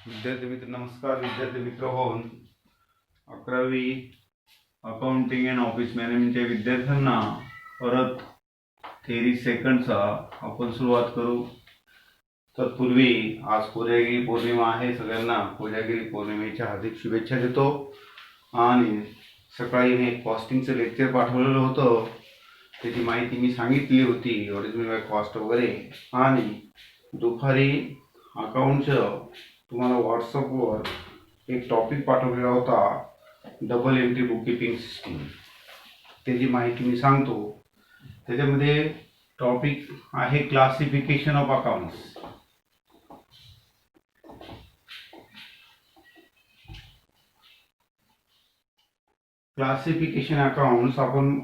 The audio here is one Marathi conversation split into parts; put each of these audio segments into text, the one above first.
विद्यार्थी मित्र नमस्कार. विद्यार्थी मित्र हो, 11वी अकाउंटिंग अँड ऑफिस मॅनेजमेंटच्या विद्यार्थ्यांना परत थेरी सेकंडचा आपण सुरुवात करू. तत्पूर्वी आज कोजागिरी पौर्णिमा आहे. सगळ्यांना कोजागिरी पौर्णिमेच्या हार्दिक शुभेच्छा देतो. आणि सकाळी मी कॉस्टिंगचं लेक्चर पाठवलेलं होतं, त्याची माहिती मी सांगितली होती, ओरिजिनल बाय कॉस्ट वगैरे. आणि दुपारी अकाउंटचं तुम्हाला व्हॉट्सअपवर एक टॉपिक पाठवलेला होता, double entry book keeping system. त्याची माहिती मी सांगतो. त्याच्यामध्ये टॉपिक आहे classification of accounts. Classification accounts आपण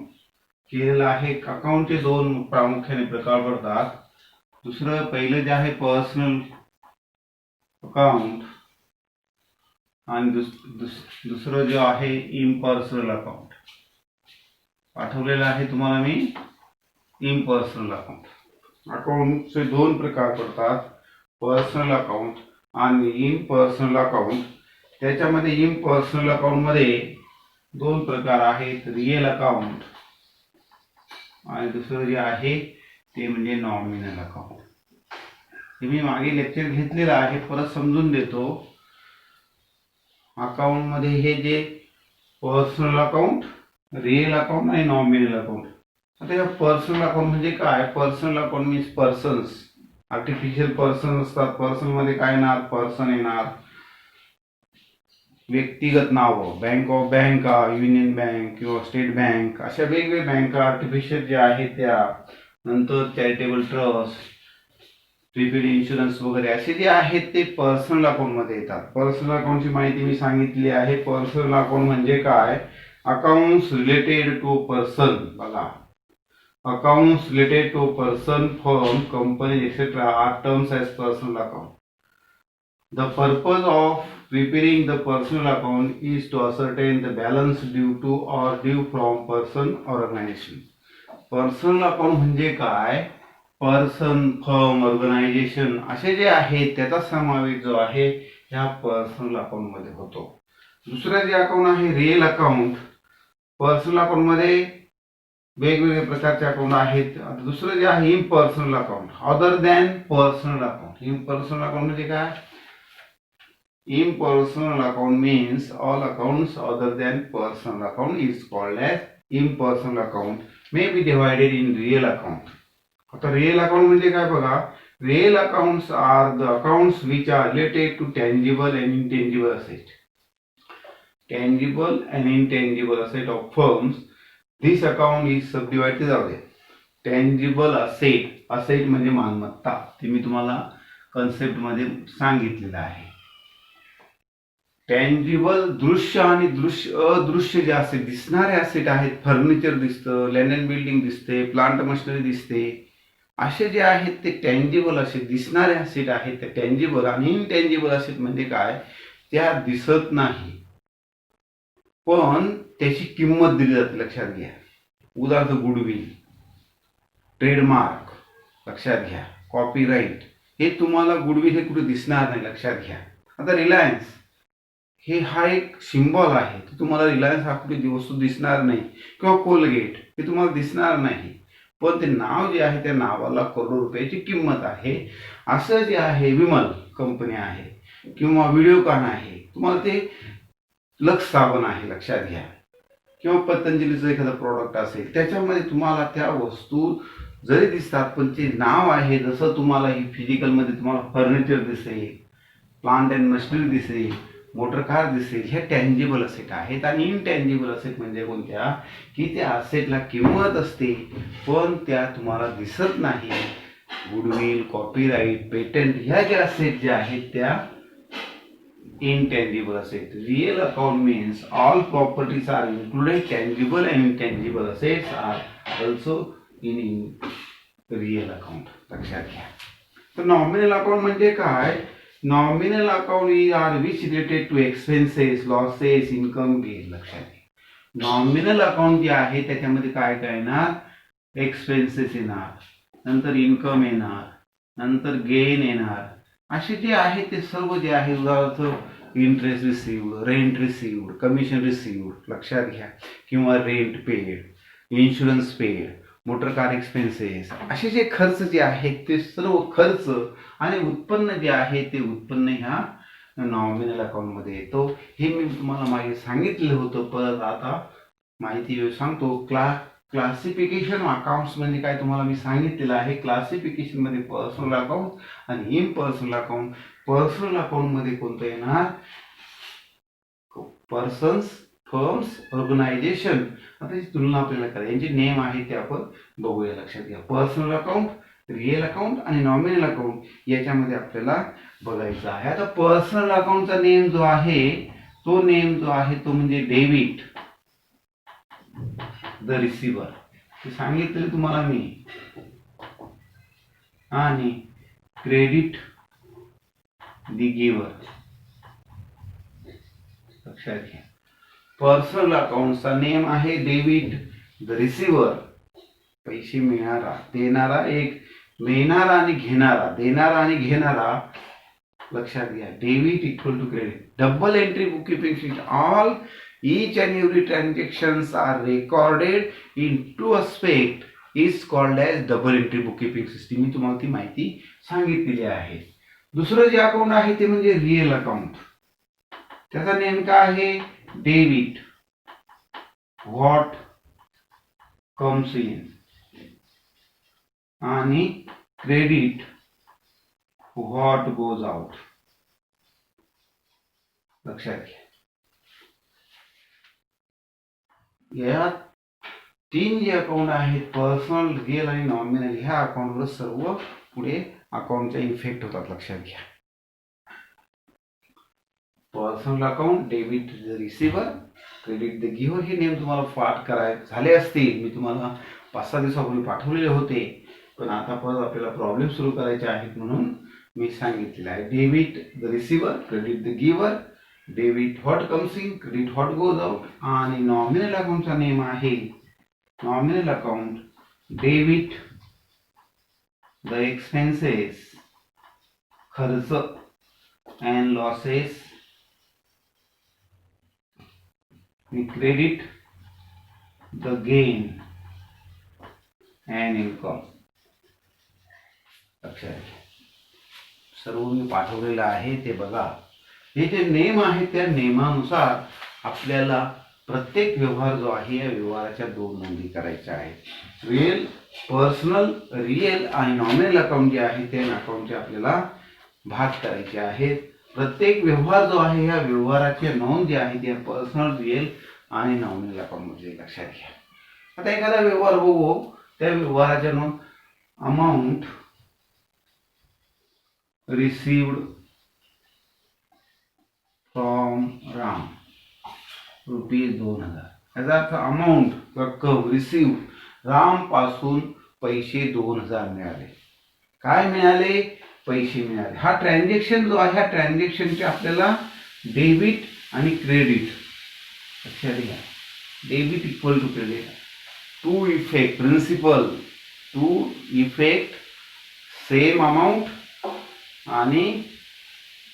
केलेलं आहे. अकाउंटचे दोन प्रामुख्याने प्रकार पडतात. दुसरं पहिलं जे आहे पर्सनल अकाउंट आणि दुसरं जे आहे इम्पर्सनल अकाउंट. पाठवलेलं आहे तुम्हाला मी इम्पर्सनल अकाउंट. अकाउंटचे दोन प्रकार पडतात, पर्सनल अकाउंट आणि इम्पर्सनल अकाउंट. त्याच्यामध्ये इम्पर्सनल अकाउंट मध्ये दोन प्रकार आहेत, रिअल अकाउंट आणि दुसरं जे आहे ते म्हणजे नॉमिनल अकाउंट. हे मी मागे लेक्चर घेतलेलं आहे, परत समजून देतो. अकाउंट मध्ये हे जे पर्सनल अकाउंट, रिअल अकाउंट आणि नॉमिनल अकाउंट. आता या पर्सनल अकाउंट म्हणजे काय? Personal account means persons, artificial person असतात. पर्सन मध्ये काय येणार? पर्सन येणार, व्यक्तिगत नावं, बँक ऑफ बँका, युनियन बँक किंवा स्टेट बँक, अशा वेगवेगळ्या बँका आर्टिफिशियल ज्या आहेत त्या. नंतर चॅरिटेबल ट्रस्ट, प्रीपेड इन्शुरन्स वगैरे असे जे आहेत ते पर्सनल अकाउंट मध्ये येतात. पर्सनल अकाउंटची माहिती मी सांगितली आहे. पर्सनल अकाउंट म्हणजे काय? Accounts related to person. बघा, accounts related to person, firm, company etcetera are terms as personal account. The purpose of preparing the personal account is to ascertain the balance due to or due from person or organization. Personal account म्हणजे काय? पर्सन, फर्म, ऑर्गनायझेशन असे जे आहेत त्याचा समावेश जो आहे ह्या पर्सनल अकाउंट मध्ये होतो. दुसरं जे अकाउंट आहे रिअल अकाउंट. पर्सनल अकाउंट मध्ये वेगवेगळे प्रकारचे अकाउंट आहेत. दुसरं जे आहे impersonal account, other than personal account. Impersonal account म्हणजे काय? Impersonal account means all accounts other than personal account is called as impersonal account, may be divided in real account. आता रिअल अकाउंट म्हणजे काय बघा? Real accounts are the accounts which are related to tangible and intangible asset. Tangible and intangible asset of firms. This account is subdivided. जाऊ दे. Tangible asset, asset म्हणजे मालमत्ता, ते मी तुम्हाला कन्सेप्ट मध्ये सांगितलेलं आहे. टँजिबल दृश्य आणि अदृश्य जे असेट, दिसणारे असेट आहेत. फर्निचर दिसतं, लँड अँड बिल्डिंग दिसते, प्लांट मशिनरी दिसते. असे जे आहेत ते टँजिबल असेट, दिसणारे असेट आहेत ते टँजिबल. आणि इनटँजिबल असेट म्हणजे काय? त्या दिसत नाही पण त्याची किंमत दिली जाते. लक्षात घ्या. उदाहरण गुडविल, ट्रेडमार्क, लक्षात घ्या. कॉपीराईट, हे तुम्हाला गुडविल हे कुठे दिसणार नाही, लक्षात घ्या. आता रिलायन्स हे हा एक सिम्बॉल आहे, तुम्हाला रिलायन्स हा कुठे वस्तू दिसणार नाही. किंवा कोलगेट हे तुम्हाला दिसणार नाही, पण ते नाव जे आहे त्या नावाला करोड रुपयाची किंमत आहे. असं जे आहे विमल कंपनी आहे किंवा व्हिडिओकॉन आहे, तुम्हाला ते लक्स साबण आहे, लक्षात घ्या. किंवा पतंजलीचं एखादं प्रॉडक्ट असेल, त्याच्यामध्ये तुम्हाला त्या वस्तू जरी दिसतात पण ते नाव आहे. जसं तुम्हाला ही फिजिकलमध्ये तुम्हाला फर्निचर दिसेल, प्लांट अँड मशिनरी दिसेल, मोटर कार दिसेल, हे टँजिबल असेट आहेत. आणि इनटँजिबल असेट म्हणजे कोणत्या? की त्या असेटला किंमत असते पण त्या तुम्हाला दिसत नाही. गुडविल, कॉपीराईट, पेटंट ह्या ज्या असेट ज्या आहेत त्या intangible asset. Real account means all properties are included. Tangible and intangible assets are also in real account, लक्षात घ्या. तर नॉमिनल अकाउंट म्हणजे काय? Nominal account are which related to expenses, losses, income, gain. लक्षात घ्या. नॉमिनल अकाउंट जे आहे त्याच्यामध्ये काय काय येणार? एक्सपेन्सेस येणार, नंतर इन्कम येणार, नंतर गेन येणार, असे जे आहे ते सर्व जे आहे उदाहरणार्थ interest received, rent received, commission received लक्षात घ्या, किंवा rent paid, insurance paid, motor car expenses, असे जे खर्च जे आहेत ते सर्व खर्च आणि उत्पन्न जे आहे ते उत्पन्न ह्या नॉमिनल अकाउंट मध्ये येतो. हे मी तुम्हाला मागे सांगितलं होतं, परत आता माहिती सांगतो. क्लासिफिकेशन अकाउंट्स म्हणजे काय तुम्हाला मी सांगितलेलं आहे. क्लासिफिकेशन मध्ये पर्सनल अकाउंट आणि इम्पर्सनल अकाउंट. पर्सनल अकाउंट मध्ये कोणतं येणार? Persons, firms, organisation. आता याची तुलना आपल्याला करायची, यांचे नेम आहे ते आपण बघूया. लक्षात घ्या, पर्सनल अकाउंट, रिअल अकाउंट आणि नॉमिनल अकाउंट याच्यामध्ये आपल्याला बघायचं आहे. आता पर्सनल अकाउंटचा नेम जो आहे तो म्हणजे डेबिट द रिसिव्हर, हे सांगितले तुम्हाला मी, आणि क्रेडिट द गिव्हर. लक्षात घ्या, पर्सनल अकाउंटचा नेम आहे डेबिट द रिसिव्हर, पैसे मिळणारा, देणारा एक, मिळणारा आणि घेणारा, देणारा आणि घेणारा. लक्षात घ्या, debit equal to credit. Double entry book keeping system. All each and every transactions are recorded in two aspect is called as double entry bookkeeping system. मी तुम्हाला ती माहिती सांगितलेली आहे. दुसरं जे अकाउंट आहे ते म्हणजे रिअल अकाउंट. त्याचा नेम काय आहे? डेबिट व्हॉट कम्स इन आणि क्रेडिट व्हॉट गोज आउट. लक्षात घ्या, या तीन जे अकाउंट आहेत, पर्सनल, रिअल आणि नॉमिनल, ह्या अकाउंटवर सर्व पुढे अकाउंटचा इफेक्ट होतात. लक्षात घ्या, personal account, debit the receiver, credit the giver. हे नेम तुम्हाला पाठ करायचे झाले असतील, मी तुम्हाला 5-6 दिवसापूर्वी पाठवलेले होते, पण आता परत आपल्याला प्रॉब्लेम सुरू करायचे आहेत म्हणून मी सांगितलेलं आहे. Debit the receiver, credit the giver, debit what comes in, credit what goes out. आणि नॉमिनल अकाउंटचा नेम आहे nominal account, debit the expenses, खर्च and losses, credit the gain and income. लक्षात घ्या, सर्व मी पाठवलेलं आहे ते बघा. हे जे नेम आहे त्या नेमानुसार आपल्याला प्रत्येक व्यवहार जो आहे या व्यवहाराच्या 2 नोंदी करायच्या आहेत. रिअल, पर्सनल, रिअल आणि नॉमिनल अकाउंट जे आहे त्या अकाउंटचे आपल्याला भाग करायचे आहेत. प्रत्येक व्यवहार जो आहे या व्यवहाराची नोंद जी आहे ती पर्सनल, रिअल आणि नॉमिनल अकाउंट मध्ये. लक्षात घ्या, आता एखादा व्यवहार बघू, त्या व्यवहाराच्या नोंद. Amount received from Ram ₹2000. याचा अर्थ अमाऊंट रक्कम रिसिव्ह, राम पासून पैसे 2000 मिळाले. काय मिळाले? पैसे मिळाले. हा ट्रान्झॅक्शन जो आहे, ह्या ट्रान्झॅक्शनचे आपल्याला डेबिट आणि क्रेडिट. लक्षात घ्या, debit equal to credit, two effect principle, two effect same amount आणि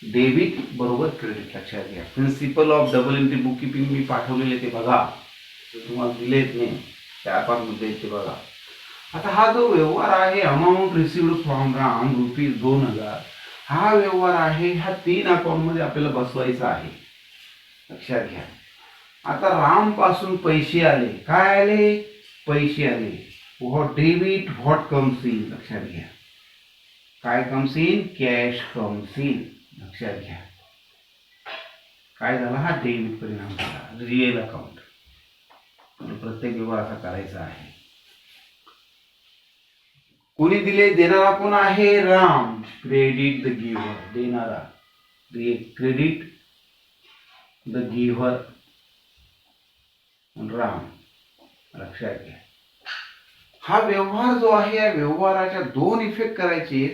डेबिट बरोबर क्रेडिट. लक्षात घ्या, principle of double entry book keeping मी पाठवलेले ते बघा, तुम्हाला दिलेत नाही, 4-5 मुद्दे ते बघा. आता हा जो व्यवहार आहे अमाऊंट रिसिव्ड फ्रॉम राम ₹2000, हा व्यवहार आहे ह्या 3 अकाउंट मध्ये आपल्याला बसवायचा आहे. लक्षात घ्या, आता राम पासून पैसे आले. काय आले? पैसे आले. What debit what comes in. लक्षात घ्या, काय comes in? Cash comes in. लक्षात घ्या, काय झाला? हा डेबिट परिणाम झाला. रिअल अकाउंट प्रत्येक व्यवहार असा करायचा आहे. कोणी दिले? देणारा कोण आहे? राम. क्रेडिट द गिव्हर, देणारा. Credit the giver Ram. लक्षात घ्या, हा व्यवहार जो आहे या व्यवहाराच्या 2 इफेक्ट करायचे,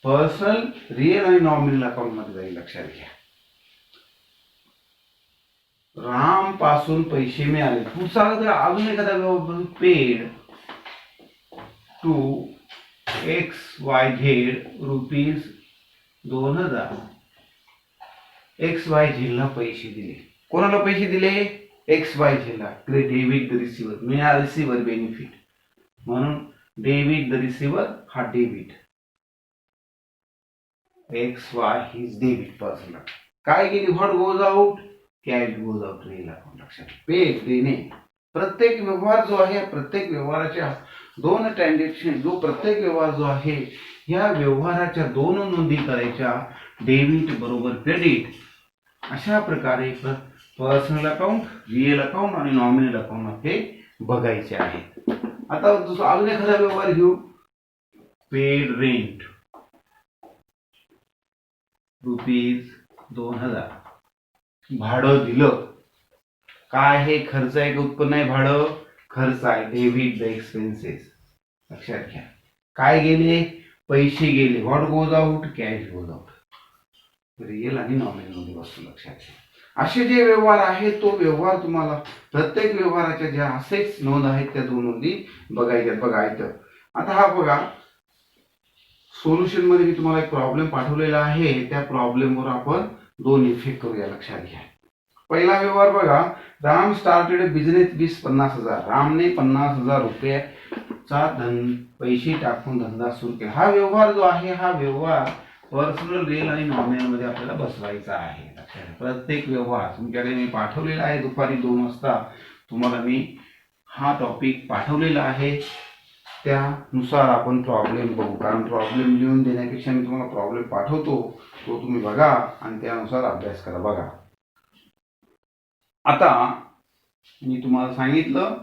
पर्सनल, रिअल आणि नॉमिनल अकाउंट मध्ये जाईल. लक्षात घ्या, राम पासून पैसे मिळाले. पुढचा अजून एखादा व्यवहार, पेड टू XYZ 2000 XYZ ला पैसे दिले. कोणाला पैसे दिले? XYZ ला. डेबिट द रिसिव्हर, मिळा रिसिव्हर बेनिफिट, म्हणून डेबिट द रिसिव्हर हा debit, XY his debit person. काय गेली? What goes out? Cash goes out. Real account. लक्षात पे देणे. प्रत्येक व्यवहार जो आहे, प्रत्येक व्यवहाराच्या दोन ट्रान्झॅक्शन, जो प्रत्येक व्यवहार जो आहे, या व्यवहाराच्या दोन नोंदी करायच्या, डेबिट बरोबर क्रेडिट. अशा प्रकारे पर्सनल अकाउंट, रिअल अकाउंट आणि नॉमिनल अकाउंट आपले बघायचे आहेत. आता दुसरा अजून एखादा व्यवहार घेऊ. Paid rent ₹2000. भाडं दिलं. काय हे? खर्च आहे का उत्पन्न आहे? भाडं खर्च आहे. Debit the expenses. लक्षात घ्या. काय गेले? पैसे गेले. What goes out? Cash goes out. Real आणि नॉमिनल मध्ये वस्तू. लक्षात घ्या. असे जे व्यवहार आहेत, तो व्यवहार तुम्हाला प्रत्येक व्यवहाराच्या ज्या असेच नोंद आहेत त्या दोन नोंदी बघायच्यात. बघायचं. आता हा बघा, सोल्युशन मध्ये मी तुम्हाला एक प्रॉब्लेम पाठवलेला आहे. त्या प्रॉब्लेमवर आपण दोन इफेक्ट करूया. लक्षात घ्या. पहिला व्यवहार बघा. Ram started business 50,000. रामने 50,000 रुपयाचा पैसे टाकून धंदा सुरू केला. हा व्यवहार जो आहे, हा व्यवहार पर्सनल, रिअल आणि नॉमिनल मध्ये आपल्याला बसवायचा आहे. लक्षात घ्या. प्रत्येक व्यवहार तुमच्याकडे मी पाठवलेला आहे. दुपारी 2 वाजता तुम्हाला मी हा टॉपिक पाठवलेला आहे. त्यानुसार आपण प्रॉब्लेम बघू. कारण प्रॉब्लेम लिहून देण्यापेक्षा मी तुम्हाला प्रॉब्लेम पाठवतो, तो तुम्ही बघा आणि त्यानुसार अभ्यास करा. बघा, आता मी तुम्हाला सांगितलं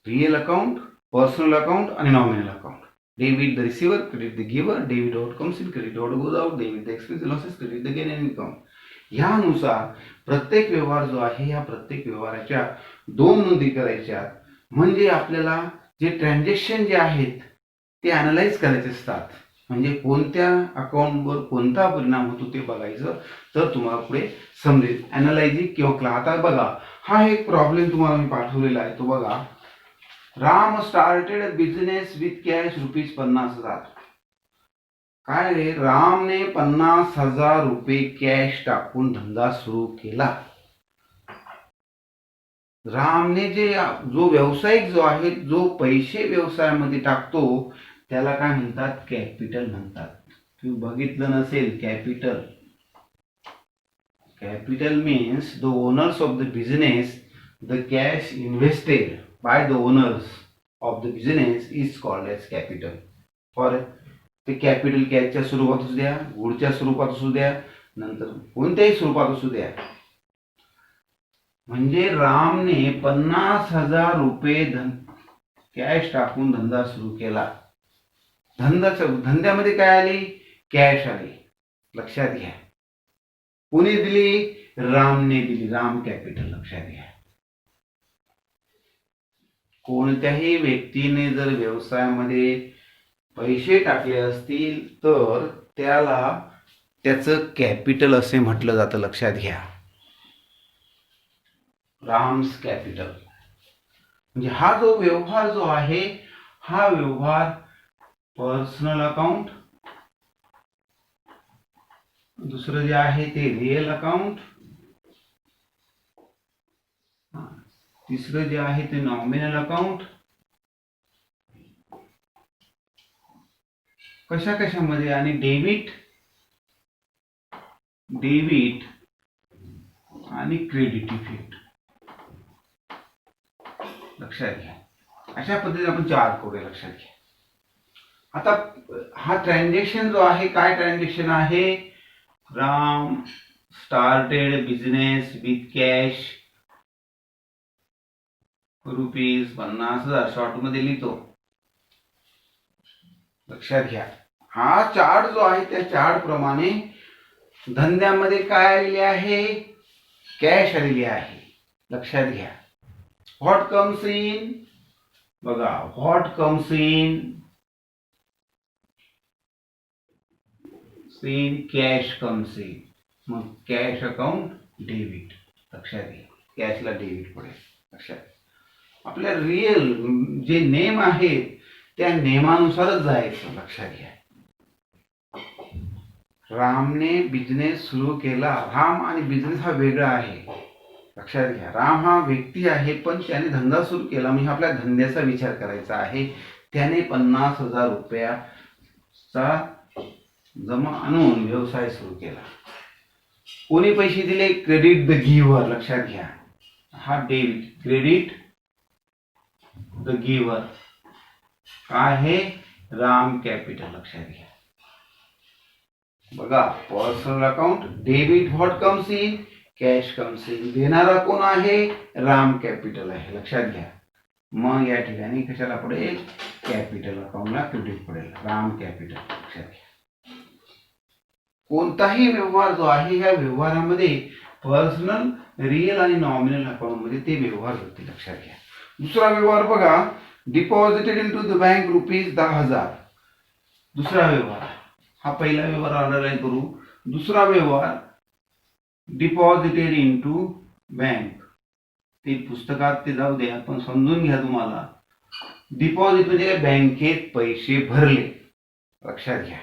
रिअल अकाउंट, पर्सनल अकाउंट आणि nominal account. Debit the receiver, credit the giver, debit out comes in, credit out goes out, debit the expense losses, credit the gain and income. यानुसार प्रत्येक व्यवहार जो आहे, या प्रत्येक व्यवहाराच्या दोन नोंदी करायच्या. म्हणजे आपल्याला जे ट्रान्झॅक्शन जे आहेत ते अनालाइज करायचे असतात. म्हणजे कोणत्या अकाउंटवर कोणता परिणाम होतो ते बघायचं, तर तुम्हाला पुढे समजेल. अनालायझिंग किंवा आता बघा, हा एक प्रॉब्लेम तुम्हाला मी पाठवलेला आहे. तो बघा. Ram started business with cash ₹50,000. काय रे? रामने 50,000 रुपये कॅश टाकून धंदा सुरू केला. रामने जो व्यावसायिक जो आहे, जो पैसे व्यवसायामध्ये टाकतो, त्याला काय म्हणतात? कॅपिटल म्हणतात. तुम्ही बघितलं नसेल, capital. Capital means the owners of the business, the cash invested by the owners of the business is called as capital. For ते कॅपिटल कॅशच्या स्वरूपात असू द्या, गुडच्या स्वरूपात असू द्या, नंतर कोणत्याही स्वरूपात असू द्या. म्हणजे रामने 50,000 रुपये कॅश टाकून धंदा सुरू केला. धंद्यामध्ये काय आली? कॅश आली. लक्षात घ्या. कोणी दिली? रामने दिली. राम कॅपिटल. लक्षात घ्या. कोणत्याही व्यक्तीने जर व्यवसायामध्ये पैसे टाकले असतील तर त्याला त्याचं कॅपिटल असे म्हटलं जातं. लक्षात घ्या. राम्स कॅपिटल. म्हणजे हा जो व्यवहार जो आहे, हा व्यवहार पर्सनल अकाउंट, दुसरं जे आहे ते रिअल अकाउंट, तिसरं जे आहे ते नॉमिनल अकाउंट. कशा कशामध्ये? आणि डेबिट आणि क्रेडिट इफेक्ट. लक्षात घ्या. अशा पद्धतीने आपण चार्ट करूया. लक्षात घ्या. आता हा ट्रान्झॅक्शन जो आहे, काय ट्रान्झॅक्शन आहे? Ram started business with cash ₹50,000. Short मध्ये लिहितो. लक्षात घ्या. हा चार्ट जो आहे, त्या चार्ट प्रमाणे धंद्यामध्ये काय आलेले आहे? कॅश आलेली आहे. लक्षात घ्या. What comes in? बघा, what comes in cash comes in. मग कॅश अकाउंट डेबिट. लक्षात घ्या. कॅशला डेबिट पडेल. लक्षात. आपल्या रिअल जे नेम आहेत त्या नेमानुसारच जायचं. लक्षात घ्या. रामने बिझनेस सुरू केला. राम आणि बिझनेस हा वेगळा आहे, लक्षात घ्या. राम हा व्यक्ती आहे, पण त्याने धंदा सुरू केला म्हणजे आपल्या धंद्याचा विचार करायचा आहे. त्याने 50,000 रुपयाचा जमा आणून व्यवसाय सुरू केला. कोणी पैसे दिले? क्रेडिट द गिव्हर, लक्षात घ्या. हा डेबिट, क्रेडिट द गिव्हर काय आहे? राम कॅपिटल, लक्षात घ्या. बघा, personal account, debit what comes in? Cash comes in. देणारा कोण आहे? राम कॅपिटल आहे, लक्षात घ्या. मग या ठिकाणी कशाला पडेल? कॅपिटल अकाउंटला क्रेडिट पडेल, राम कॅपिटल, लक्षात घ्या. कोणताही व्यवहार जो आहे या व्यवहारामध्ये पर्सनल, रिअल आणि नॉमिनल अकाउंट मध्ये ते व्यवहार होते, लक्षात घ्या. दुसरा व्यवहार बघा, deposited into the bank ₹10,000. दुसरा व्यवहार, हा पहिला व्यवहार अंडरलाईन करू. दुसरा व्यवहार डिपॉझिटेड इन टू बँक, ते पुस्तकात ते जाऊ द्या, पण समजून घ्या. तुम्हाला डिपॉझिट म्हणजे बँकेत पैसे भरले, लक्षात घ्या.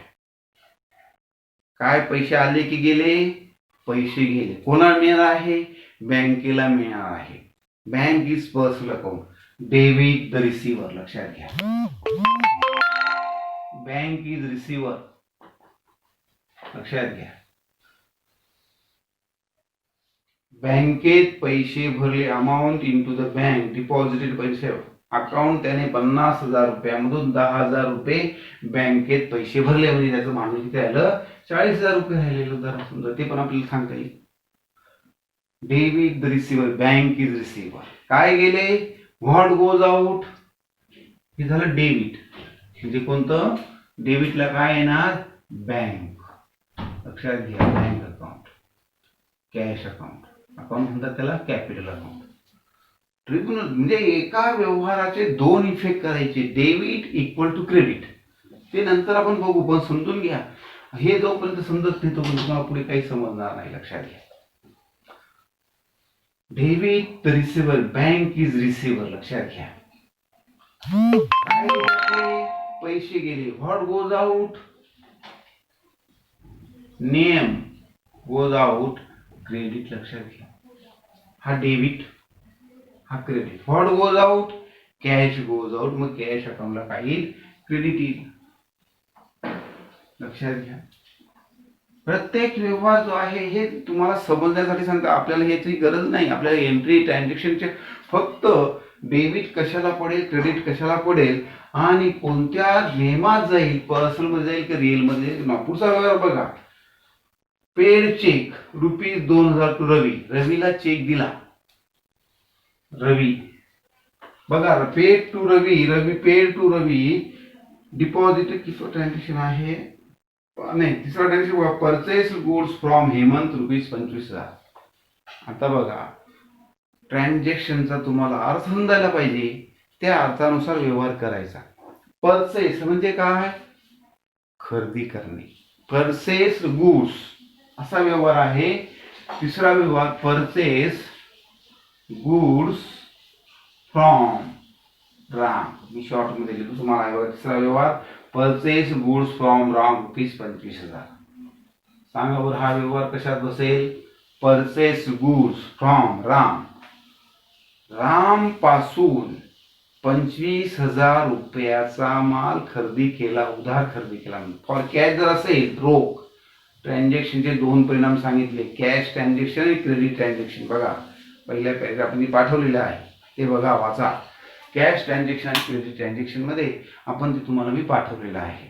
काय पैसे आले की गेले? पैसे गेले. कोणाला मिळणार आहे? बँकेला मिळणार आहे. Bank is personal account, debit the receiver, लक्षात घ्या. बँक इज रिसिव्हर, लक्षात घ्या. बँकेत पैसे भरले, amount into the bank, deposited पैसे अकाउंट, त्याने 50,000 रुपयामधून 10,000 रुपये बँकेत पैसे भरले, म्हणजे त्याचं मानून किती आलं? 40,000 रुपये राहिलेलं उदाहरण समजा, ते पण आपल्याला सांगता येईल. Debit the receiver, bank is receiver. काय गेले? व्हॉट गोज आउट, हे झालं डेबिट. म्हणजे कोणतं? डेबिटला काय येणार? बँक, लक्षात घ्या. Bank account, cash account, account म्हणतात त्याला कॅपिटल अकाउंट. ट्रिब्युनल म्हणजे एका व्यवहाराचे दोन इफेक्ट करायचे, डेबिट इक्वल टू क्रेडिट. ते नंतर आपण बघू, पण समजून घ्या. हे जोपर्यंत समजत नाही तोपर्यंत तुम्हाला पुढे काही समजणार नाही, लक्षात घ्या. Debit the receiver, bank is receiver, लक्षात घ्या. पैसे गेले. What goes out? Name goes out, credit, लक्षात घ्या. हा डेबिट, हा credit. What goes out? Cash goes out. मग कॅश अकाउंटला काही क्रेडिट येईल, लक्षात घ्या. प्रत्येक व्यवहार जो आहे हे तुम्हाला समजण्यासाठी सांगता. आपल्याला याची गरज नाही. आपल्याला एंट्री ट्रान्झॅक्शनचे फक्त डेबिट कशाला पडेल, क्रेडिट कशाला पडेल आणि कोणत्या नियमात जाईल, पर्सनल मध्ये जाईल की रिअल मध्ये जाईल. पुढचा व्यवहार बघा, पेड चेक ₹2,000 टू रवी. रवीला चेक दिला. रवी बघा, paid to Ravi, Ravi paid to Ravi. Deposit किती ट्रान्झॅक्शन आहे? नाही, तिसरा transaction purchase goods from Hemant ₹25,000. आता बघा, ट्रान्झॅक्शनचा तुम्हाला अर्थ समजायला पाहिजे, त्या अर्थानुसार व्यवहार करायचा. परचेस म्हणजे काय? खरेदी करणे. परचेस गुड्स असा व्यवहार आहे. तिसरा व्यवहार purchase goods from Ram, me short मध्ये लिहितो तुम्हाला. तिसरा व्यवहार परचेस गुड्स फ्रॉम राम ₹25,000. सांगा बरं, हा व्यवहार कशात बसेल? Purchase goods from Ram. Ram पासून 25,000 रुपयाचा माल खरेदी केला, उधार खरेदी केला. फॉर कॅश जर असेल, रोख. ट्रान्झॅक्शनचे दोन परिणाम सांगितले, कॅश ट्रान्झॅक्शन आणि क्रेडिट ट्रान्झॅक्शन. बघा, पहिल्या पॅरेग्राफ मी पाठवलेलं आहे, ते बघा, वाचा. कॅश ट्रान्झॅक्शन आणि क्रेडिट ट्रान्झॅक्शन मध्ये आपण ते तुम्हाला मी पाठवलेलं आहे.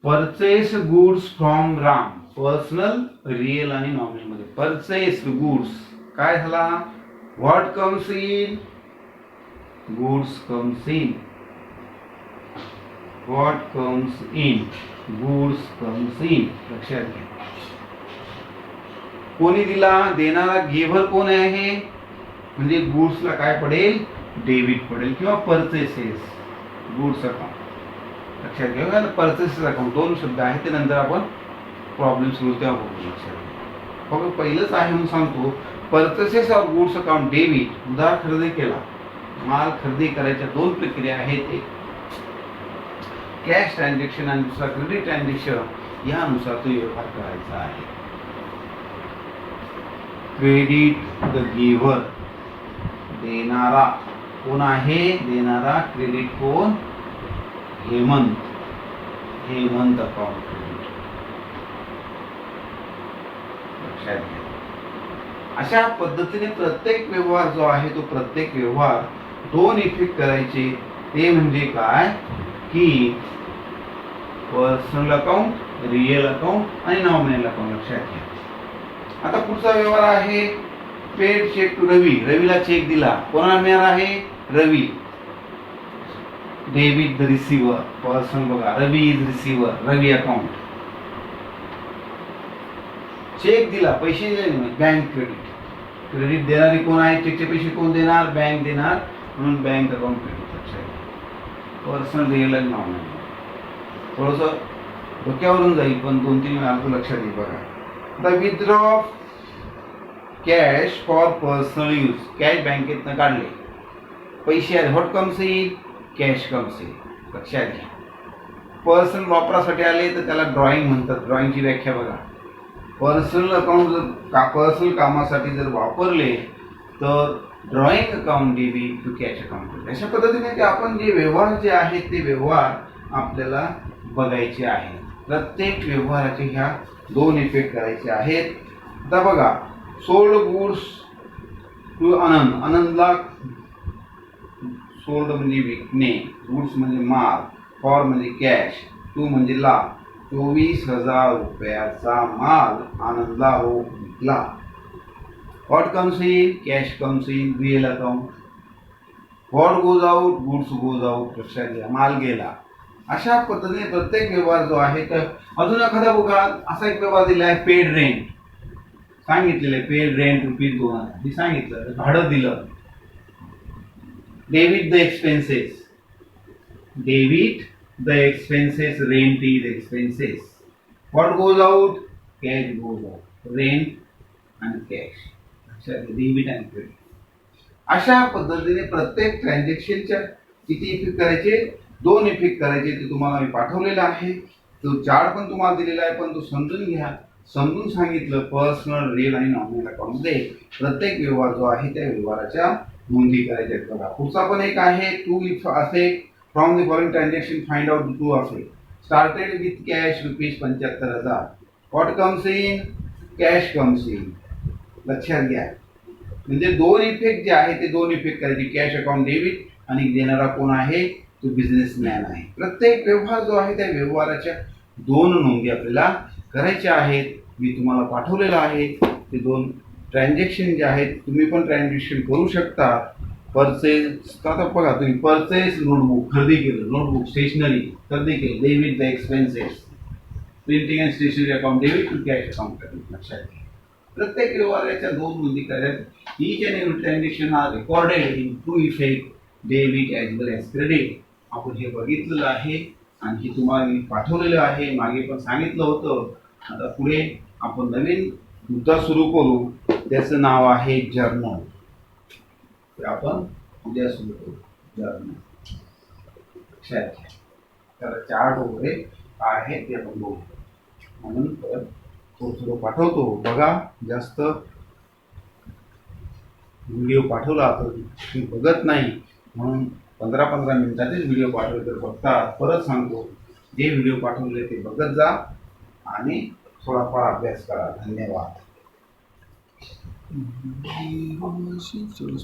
Purchase goods from Ram, personal, real आणि नॉमिनल मध्ये. परचेस गुड्स काय झाला? What comes in? Goods comes in. What comes in? Goods comes in, लक्षात घ्या. कोणी दिला? देणारा गिव्हर कोण आहे? म्हणजे गुड्सला काय पडेल? डेबिट पडेल किंवा परचेसेस गुड्स अकाउंट, लक्षात घ्या. परचेसेस अकाउंट दोन शब्द आहेत, ते नंतर आपण प्रॉब्लेम सुरू तेव्हा बघू. लक्षात घ्या. बघा, पहिलंच आहे म्हणून सांगतो, purchases of goods account debit, उधार खरेदी केला, माल खरेदी करायच्या दोन प्रक्रिया आहेत. एक कॅश ट्रान्झॅक्शन आणि दुसरा क्रेडिट ट्रान्झॅक्शन. यानुसार तो व्यवहार करायचा आहे. क्रेडिट द गिव्हर, देणारा कोण आहे? देणारा क्रेडिट कोण? हेमंत. Hemant account credit. लक्षात घ्या. अशा पद्धतीने प्रत्येक व्यवहार जो आहे तो प्रत्येक व्यवहार दोन इफेक्ट करायचे. ते म्हणजे काय की पर्सनल अकाउंट, रिअल अकाउंट आणि नॉमिनल अकाउंट. लक्षात घ्या. आता पुढचा व्यवहार आहे पेड चेक टू रवी. रवीला चेक दिला. कोणाला मिळाला आहे? Ravi. Debit the receiver. Person बघा, Ravi is receiver. Ravi account. Cheque दिला, पैसे दिले नाही, बँक क्रेडिट. क्रेडिट देणारी कोण आहे? चेकचे पैसे कोण देणार? बँक देणार. म्हणून बँक अकाउंट क्रेडिट. लक्षात घ्या. पर्सनल, रिअल आणि नॉमिनल. थोडंसं डोक्यावरून जाईल पण 2-3 अर्थ लक्षात येईल. बघा, the withdraw cash for personal use. Cash बँकेतनं काढले, पैसे आले. What comes in? Cash comes in. लक्षात घ्या. पर्सनल वापरासाठी आले तर त्याला ड्रॉइंग म्हणतात. ड्रॉइंगची व्याख्या बघा. पर्सनल अकाउंट जर पर्सनल कामासाठी जर वापरले तर drawing account debit to cash account. अशा पद्धतीने ते आपण जे व्यवहार जे आहेत ते व्यवहार आपल्याला बघायचे आहे. प्रत्येक व्यवहाराचे ह्या दोन इफेक्ट करायचे आहेत. आता बघा, सोल्ड गुड्स टू आनंद. आनंदला सोल्ड म्हणजे विकणे, गुड्स म्हणजे माल, फॉर म्हणजे कॅश, टू म्हणजे ला. 24,000 रुपयाचा माल आनंदला विकला. What comes in? Cash comes in. Real account. What goes out? Goods goes out. लक्षात घ्या. माल गेला. अशा पद्धतीने प्रत्येक व्यवहार जो आहे. तर अजून एखादा बघा, असा एक व्यवहार दिला आहे पेड रेंट. सांगितलेलं आहे पेड रेंट ₹2,000. हे सांगितलं, भाडं दिलं. Debit the expenses. Debit the expenses. Rent is expenses. What goes out? Cash goes out. Rent आणि कॅश. लक्षात घ्या. डेबिट आणि क्रेडिट. अशा पद्धतीने प्रत्येक ट्रान्झॅक्शनच्या किती इफेक्ट करायचे? दोन इफेक्ट करायचे. ते तुम्हाला मी पाठवलेला आहे. तो चार्ट पण तुम्हाला दिलेला आहे, पण तो समजून घ्या. समजून सांगितलं. पर्सनल, रिअल आणि नॉमिनल अकाउंटमध्ये प्रत्येक व्यवहार जो आहे त्या व्यवहाराच्या नोंदी करायच्या आहेत. बघा, पुढचा पण एक आहे two effect from the following transaction find out two effect. Started with cash ₹75,000. What comes in? Cash comes in. लक्षात घ्या. म्हणजे दोन इफेक्ट जे आहे ते दोन इफेक्ट करायचे. कॅश अकाउंट डेबिट आणि देणारा कोण आहे? तो बिझनेसमॅन आहे. प्रत्येक व्यवहार जो आहे त्या व्यवहाराच्या दोन नोंदी आपल्याला करायच्या आहेत. मी तुम्हाला पाठवलेलं आहे. ते दोन ट्रान्झॅक्शन जे आहेत तुम्ही पण ट्रान्झॅक्शन करू शकता. परचेस. आता बघा, तुम्ही परचेस नोटबुक खरेदी केलं. नोटबुक स्टेशनरी खरेदी केली. Debit the expenses. Printing and stationery account debit to cash account credit. लक्षात घ्या. प्रत्येक व्यवहाराच्या दोन नोंदी करायच्या. each and every transaction are recorded in two effect, debit as well as credit. आपण हे बघितलेलं आहे आणि हे तुम्हाला मी पाठवलेलं आहे. मागे पण सांगितलं होतं. आता पुढे आपण नवीन मुद्दा सुरू करू. त्याचं नाव आहे जर्नल. ते आपण उद्या सुरू करू. जर्नल. लक्षात घ्या. त्याला चार्ट वगैरे काय आहे ते आपण बघू. म्हणून परत थोडं पाठवतो. बघा, जास्त व्हिडिओ पाठवला तर तुम्ही बघत नाही, म्हणून 15-15 मिनिटाचेच व्हिडिओ पाठवले तर बघता. परत सांगतो, जे व्हिडिओ पाठवले ते बघत जा आणि थोडाफार अभ्यास करा. धन्यवाद.